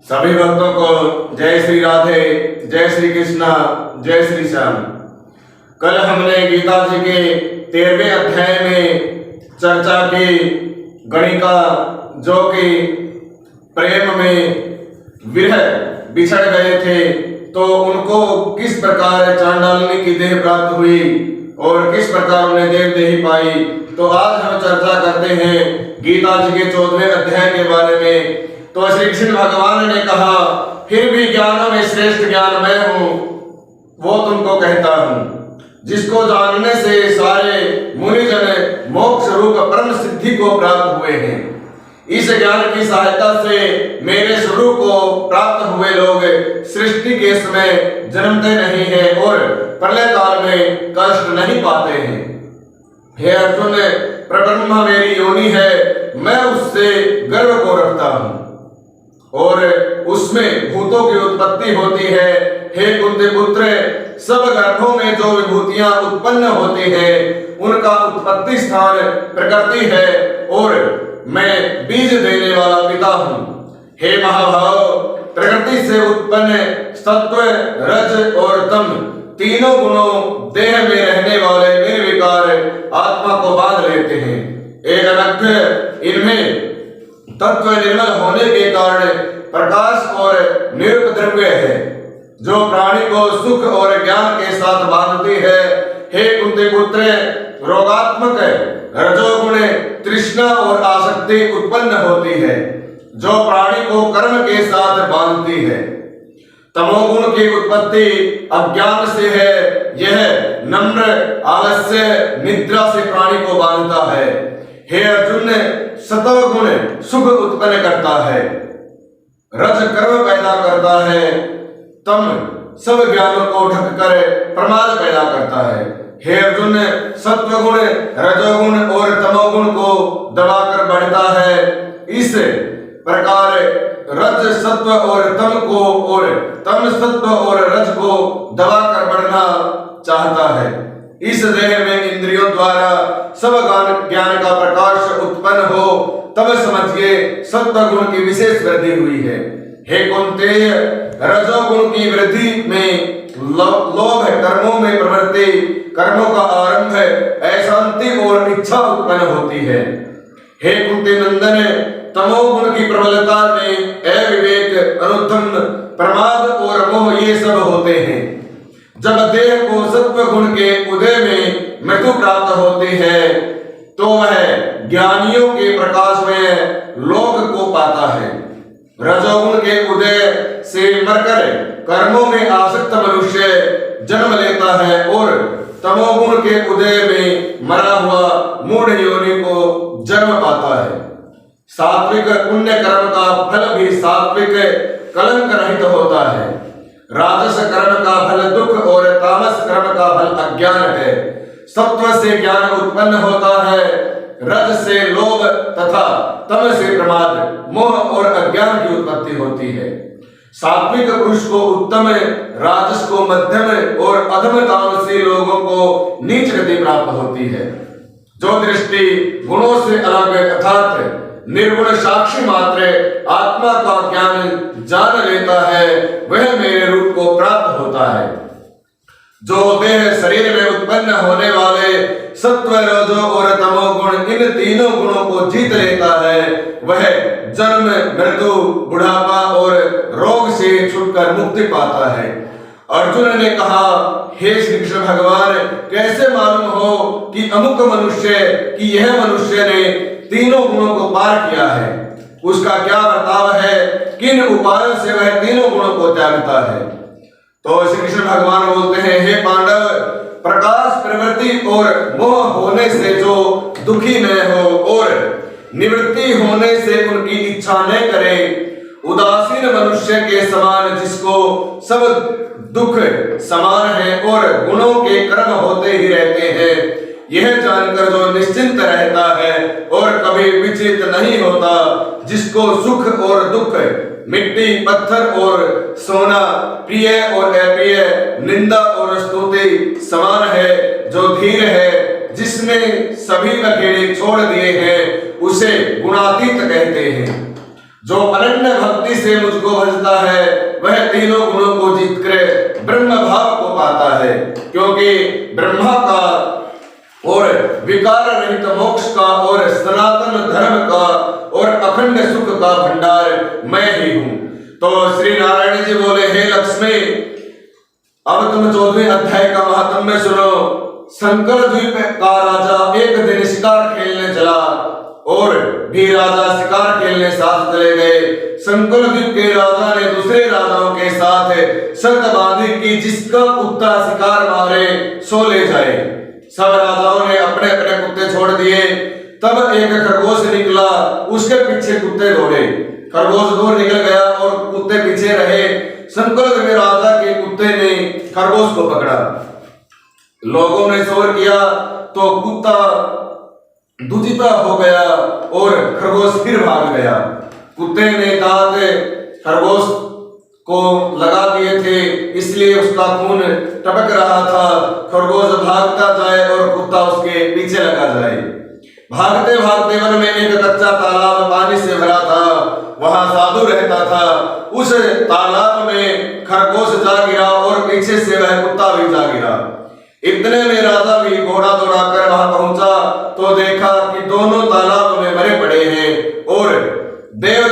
सभी भक्तों को जय श्री राधे, जय श्री कृष्णा, जय श्री श्याम। कल हमने गीता जी के 13वें अध्याय में चर्चा की गणिका, जो कि प्रेम में विरह बिछड़ गए थे, तो उनको किस प्रकार चांडालनी की देह प्राप्त हुई और किस प्रकार उन्हें देवदेही पाई। तो आज हम चर्चा करते हैं गीता जी के 14वें अध्याय के बारे में। तो श्री कृष्ण भगवान ने कहा, फिर भी ज्ञानों में श्रेष्ठ ज्ञान मैं हूं, वो तुमको कहता हूं, जिसको जानने से सारे मुनिजन मोक्ष रूप परम सिद्धि को प्राप्त हुए हैं। इस ज्ञान की सहायता से मेरे स्वरूप को प्राप्त हुए लोग सृष्टि के समय जन्मते नहीं हैं और प्रलय काल में कष्ट नहीं पाते हैं। हे अर्जुन, परब्रह्म मेरी योनि है, मैं उससे गर्व को रखता हूं और उसमें भूतों की उत्पत्ति होती है। हे कुंती पुत्र, सब गर्भों में जो विभूतियां उत्पन्न होती हैं, उनका उत्पत्ति स्थान प्रकृति है और मैं बीज देने वाला पिता हूं। हे महाभाव, प्रकृति से उत्पन्न सत्व, रज और तम तीनों गुणों देह में रहने वाले निर्विकार आत्मा को बांध लेते हैं। एक अनघ इनमें तत्व निर्मल होने के कारण प्रकाश और निरुपद्रव्य है, जो प्राणी को सुख और ज्ञान के साथ बांधती है। हे कुंती पुत्र, रोगात्मक रजोगुण तृष्णा और आसक्ति उत्पन्न होती है, जो प्राणी को कर्म के साथ बांधती है। तमोगुण की उत्पत्ति अज्ञान से है, यह नम्र आलस्य निद्रा से प्राणी को बांधता है। हे अर्जुन, सत्वगुण सुख उत्पन्न करता है, रज कर्म पैदा करता है, तम सब ज्ञानों को ढककर प्रमाद पैदा करता है। हे अर्जुन, सत्वगुण रजोगुण और तमोगुण को दबाकर बढ़ता है। इस प्रकार रज सत्व और तम को और तम सत्व और रज को दबाकर बढ़ना चाहता है। इस देह में इंद्रियों द्वारा सब ज्ञान का प्रकाश उत्पन्न हो, तब समझिए सत्वगुण की विशेष वृद्धि हुई है। हे कुंतेय, रजोगुण की वृद्धि में लोभ, कर्मों में प्रवृत्ति, कर्मों का आरंभ, अशांति और इच्छा उत्पन्न होती है। हे कुंती नंदन, तमोगुण की प्रबलता में अविवेक, अनुद्धम, प्रमाद और मोह ये सब होते हैं। जब देह को सत्व गुण के उदय में मृत्यु प्राप्त होती है, तो वह ज्ञानियों के प्रकाश में लोक को पाता है। रजोगुण के उदय से मरकर कर्मों में आसक्त मनुष्य जन्म लेता है और तमोगुण के उदय में मरा हुआ मूढ़ योनि को जन्म पाता है। सात्विक पुण्य कर्म का फल भी सात्विक कलंक रहित होता है। राजस कर्म का फल दुख और तामस कर्म का फल अज्ञान है। सत्व से ज्ञान उत्पन्न होता है, रज से लोभ तथा तम से प्रमाद, मोह और अज्ञान की उत्पत्ति होती है। सात्विक पुरुष को उत्तम, राजस को मध्यम और अधम तामसी लोगों को नीच गति प्राप्त होती है। जो दृष्टि गुणों से अलग अर्थात निर्गुण साक्षी मात्र आत्मा का ज्ञान जान लेता है, वह मेरे रूप को प्राप्त होता है। जो देह शरीर में उत्पन्न होने वाले सत्व, रजो और तमोगुण, इन तीनों गुणों को जीत लेता है, वह जन्म, मृत्यु, बुढ़ापा और रोग से छुटकर मुक्ति पाता है। अर्जुन ने कहा, हे श्री कृष्ण भगवान, कैसे मालूम हो कि अमुक मनुष्य कि यह मनुष्य ने तीनों गुणों को पार किया है? उसका क्या बर्ताव है? किन उपायों से वह तीनों गुणों को त्यागता है? तो श्री कृष्ण भगवान बोलते हैं, हे पांडव, प्रकाश, प्रवृत्ति और मोह होने से जो दुखी न हो और निवृत्ति होने से उनकी इच्छा न करे, उदासीन मनुष्य के समान, जिसको सब दुख समान है और गुणों के कर्म होते ही रहते हैं, यह जानकर जो निश्चिंत रहता है और कभी विचलित नहीं होता, जिसको सुख और दुख, मिट्टी, पत्थर और सोना, प्रिय और अप्रिय, निंदा और स्तुति समान है, जो धीर है, जिसने सभी बखेड़े छोड़ दिए हैं, उसे गुणातीत कहते हैं। जो अनन्य भक्ति से मुझको भजता है वह तीनों गुणों को जीतकर ब्रह्म भाव को पाता है, क्योंकि ब्रह्मा का और विकार रहित मोक्ष का और सनातन धर्म का और अखंड सुख का भंडार मैं ही हूं। तो श्री नारायण जी बोले, हे लक्ष्मी, अब तुम 14वें अध्याय का महात्म्य सुनो। संकर द्वीप का राजा एक दिन शिकार खेलने चला और भी राजा शिकार खेलने साथ चले गए। संकुल द्वीप के राजा ने दूसरे राजाओं के साथ शर्त बांधी कि जिसका कुत्ता शिकार मारे सो ले जाए। सब राजाओं ने अपने अपने कुत्ते छोड़ दिए। तब एक खरगोश निकला, उसके पीछे कुत्ते दौड़े। खरगोश दूर निकल गया और कुत्ते पीछे रहे। संकुल द्वीप राजा के कुत्ते ने खरगोश को पकड़ा। लोगों ने शोर किया तो कुत्ता दुजिता हो गया और खरगोश फिर भाग गया। कुत्ते ने दांत खरगोश को लगा दिए थे, इसलिए उसका खून टपक रहा था। खरगोश भागता जाए और कुत्ता उसके पीछे लगा जाए। भागते भागते वन में एक कच्चा तालाब पानी से भरा था, वहां साधु रहता था। उस तालाब में खरगोश जा गिरा और पीछे से वह कुत्ता भी जा गिरा। इतने में राजा भी घोड़ा दौड़ाकर वहां पहुंचा तो देखा कि दोनों तालाब में मरे पड़े हैं और देव